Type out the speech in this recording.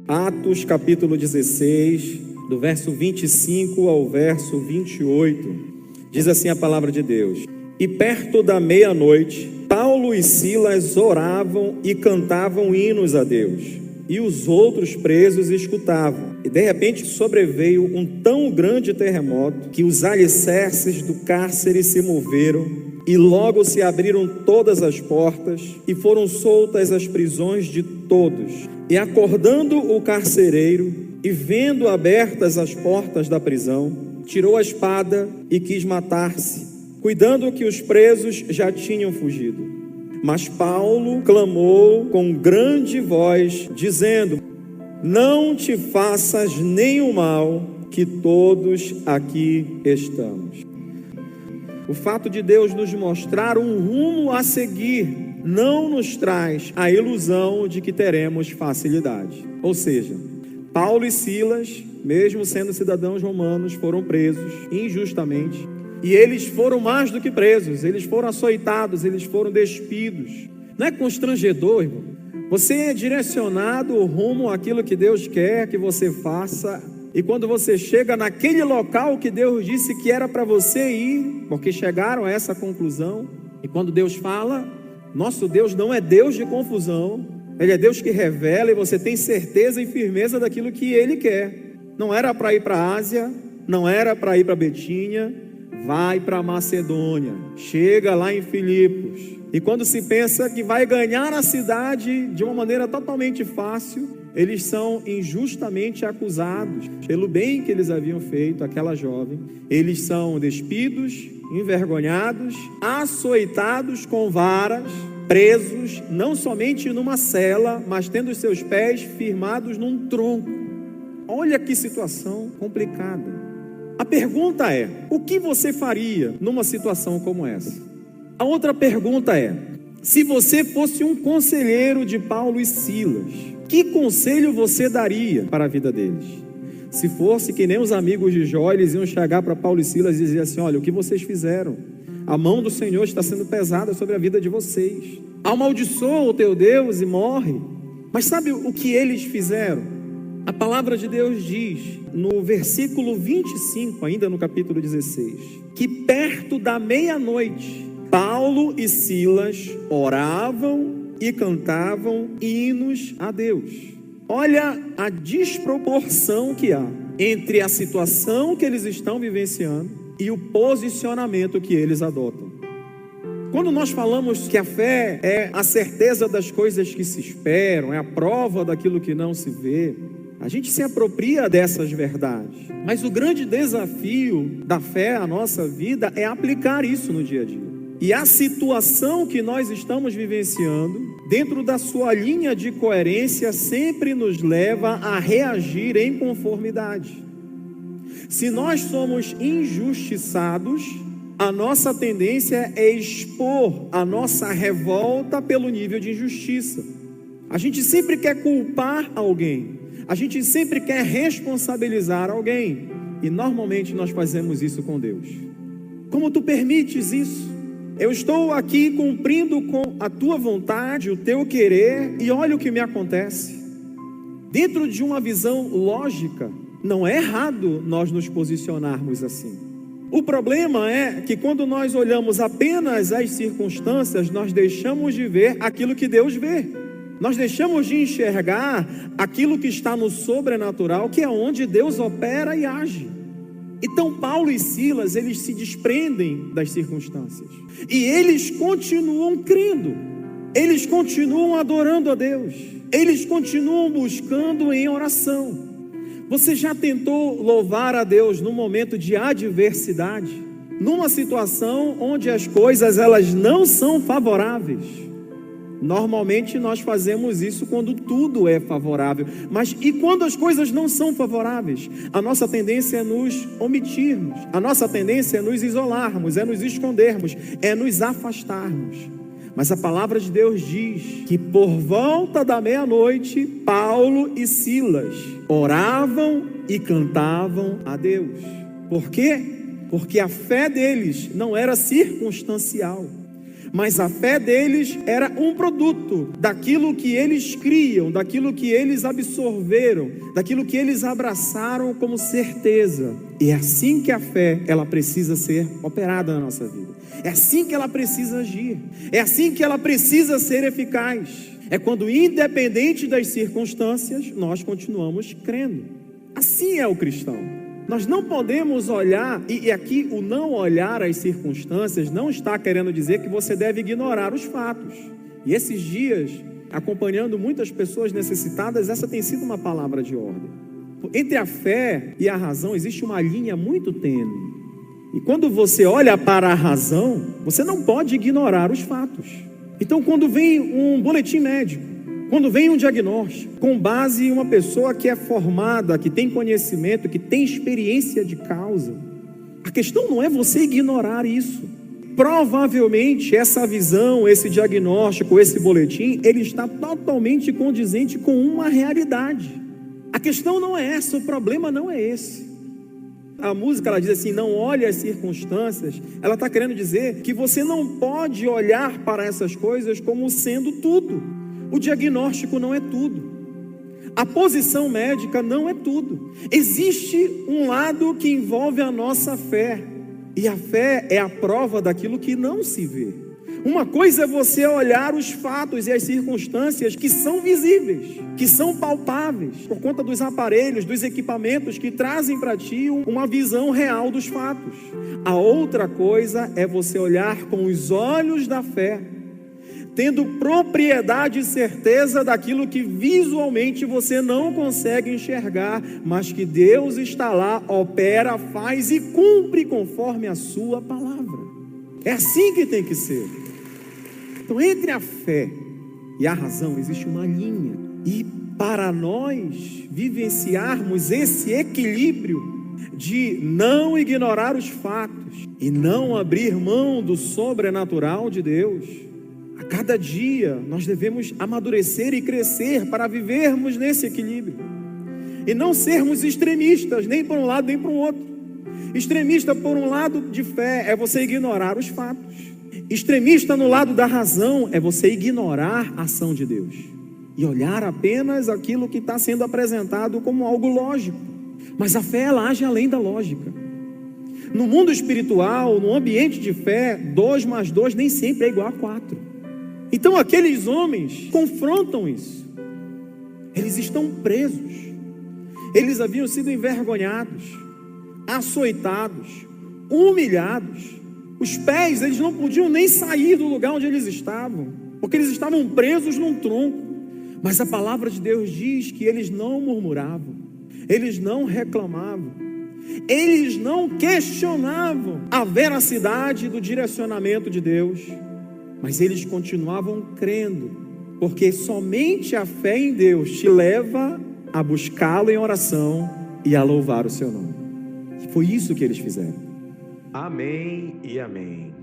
Atos capítulo 16, do verso 25 ao verso 28, diz assim a palavra de Deus: E perto da meia-noite, Paulo e Silas oravam e cantavam hinos a Deus, e os outros presos escutavam. E de repente sobreveio um tão grande terremoto que os alicerces do cárcere se moveram, e logo se abriram todas as portas, e foram soltas as prisões de todos. E acordando o carcereiro, e vendo abertas as portas da prisão, tirou a espada e quis matar-se, cuidando que os presos já tinham fugido. Mas Paulo clamou com grande voz, dizendo: Não te faças nenhum mal, que todos aqui estamos. O fato de Deus nos mostrar um rumo a seguir não nos traz a ilusão de que teremos facilidade. Ou seja, Paulo e Silas, mesmo sendo cidadãos romanos, foram presos injustamente. E eles foram mais do que presos, eles foram açoitados, eles foram despidos. Não é constrangedor, irmão? Você é direcionado rumo àquilo que Deus quer que você faça. E quando você chega naquele local que Deus disse que era para você ir, porque chegaram a essa conclusão. E quando Deus fala, nosso Deus não é Deus de confusão, Ele é Deus que revela, e você tem certeza e firmeza daquilo que Ele quer. Não era para ir para a Ásia, não era para ir para Betínia, vai para a Macedônia, chega lá em Filipos. E quando se pensa que vai ganhar a cidade de uma maneira totalmente fácil, eles são injustamente acusados pelo bem que eles haviam feito àquela jovem. Eles são despidos, envergonhados, açoitados com varas, presos, não somente numa cela, mas tendo os seus pés firmados num tronco. Olha que situação complicada. A pergunta é: o que você faria numa situação como essa? A outra pergunta é: se você fosse um conselheiro de Paulo e Silas, que conselho você daria para a vida deles? Se fosse que nem os amigos de Jó, eles iam chegar para Paulo e Silas e dizer assim: olha, o que vocês fizeram? A mão do Senhor está sendo pesada sobre a vida de vocês. Amaldiçoa o teu Deus e morre. Mas sabe o que eles fizeram? A palavra de Deus diz, no versículo 25, ainda no capítulo 16, que perto da meia-noite, Paulo e Silas oravam e cantavam hinos a Deus. Olha a desproporção que há entre a situação que eles estão vivenciando e o posicionamento que eles adotam. Quando nós falamos que a fé é a certeza das coisas que se esperam, é a prova daquilo que não se vê, a gente se apropria dessas verdades. Mas o grande desafio da fé à nossa vida é aplicar isso no dia a dia. E a situação que nós estamos vivenciando, dentro da sua linha de coerência, sempre nos leva a reagir em conformidade. Se nós somos injustiçados, a nossa tendência é expor a nossa revolta pelo nível de injustiça. A gente sempre quer culpar alguém, a gente sempre quer responsabilizar alguém, e normalmente nós fazemos isso com Deus. Como tu permites isso? Eu estou aqui cumprindo com a tua vontade, o teu querer, e olha o que me acontece. Dentro de uma visão lógica, não é errado nós nos posicionarmos assim. O problema é que quando nós olhamos apenas as circunstâncias, nós deixamos de ver aquilo que Deus vê. Nós deixamos de enxergar aquilo que está no sobrenatural, que é onde Deus opera e age. Então Paulo e Silas, eles se desprendem das circunstâncias, e eles continuam crendo, eles continuam adorando a Deus, eles continuam buscando em oração. Você já tentou louvar a Deus num momento de adversidade? Numa situação onde as coisas elas não são favoráveis? Normalmente nós fazemos isso quando tudo é favorável, mas e quando as coisas não são favoráveis? A nossa tendência é nos omitirmos, a nossa tendência é nos isolarmos, é nos escondermos, é nos afastarmos. Mas a palavra de Deus diz que por volta da meia-noite, Paulo e Silas oravam e cantavam a Deus. Por quê? Porque a fé deles não era circunstancial. Mas a fé deles era um produto daquilo que eles criam, daquilo que eles absorveram, daquilo que eles abraçaram como certeza. E é assim que a fé, ela precisa ser operada na nossa vida. É assim que ela precisa agir. É assim que ela precisa ser eficaz. É quando, independente das circunstâncias, nós continuamos crendo. Assim é o cristão. Nós não podemos olhar, e aqui o não olhar as circunstâncias não está querendo dizer que você deve ignorar os fatos. E esses dias, acompanhando muitas pessoas necessitadas, essa tem sido uma palavra de ordem. Entre a fé e a razão existe uma linha muito tênue. E quando você olha para a razão, você não pode ignorar os fatos. Então, quando vem um boletim médico, quando vem um diagnóstico, com base em uma pessoa que é formada, que tem conhecimento, que tem experiência de causa, a questão não é você ignorar isso. Provavelmente essa visão, esse diagnóstico, esse boletim, ele está totalmente condizente com uma realidade. A questão não é essa, o problema não é esse. A música, ela diz assim, não olhe as circunstâncias. Ela está querendo dizer que você não pode olhar para essas coisas como sendo tudo. O diagnóstico não é tudo. A posição médica não é tudo. Existe um lado que envolve a nossa fé. E a fé é a prova daquilo que não se vê. Uma coisa é você olhar os fatos e as circunstâncias que são visíveis, que são palpáveis, por conta dos aparelhos, dos equipamentos que trazem para ti uma visão real dos fatos. A outra coisa é você olhar com os olhos da fé, tendo propriedade e certeza daquilo que visualmente você não consegue enxergar, mas que Deus está lá, opera, faz e cumpre conforme a sua palavra. É assim que tem que ser. Então, entre a fé e a razão existe uma linha, e para nós vivenciarmos esse equilíbrio de não ignorar os fatos e não abrir mão do sobrenatural de Deus, a cada dia nós devemos amadurecer e crescer para vivermos nesse equilíbrio e não sermos extremistas, nem para um lado nem para o outro. Extremista por um lado de fé é você ignorar os fatos. Extremista no lado da razão é você ignorar a ação de Deus e olhar apenas aquilo que está sendo apresentado como algo lógico. Mas a fé, ela age além da lógica. No mundo espiritual, no ambiente de fé, 2 mais 2 nem sempre é igual a 4. Então aqueles homens confrontam isso. Eles estão presos. Eles haviam sido envergonhados, açoitados, humilhados. Os pés, eles não podiam nem sair do lugar onde eles estavam, porque eles estavam presos num tronco. Mas a palavra de Deus diz que eles não murmuravam, eles não reclamavam, eles não questionavam a veracidade do direcionamento de Deus, mas eles continuavam crendo, porque somente a fé em Deus te leva a buscá-lo em oração e a louvar o seu nome. Foi isso que eles fizeram. Amém e amém.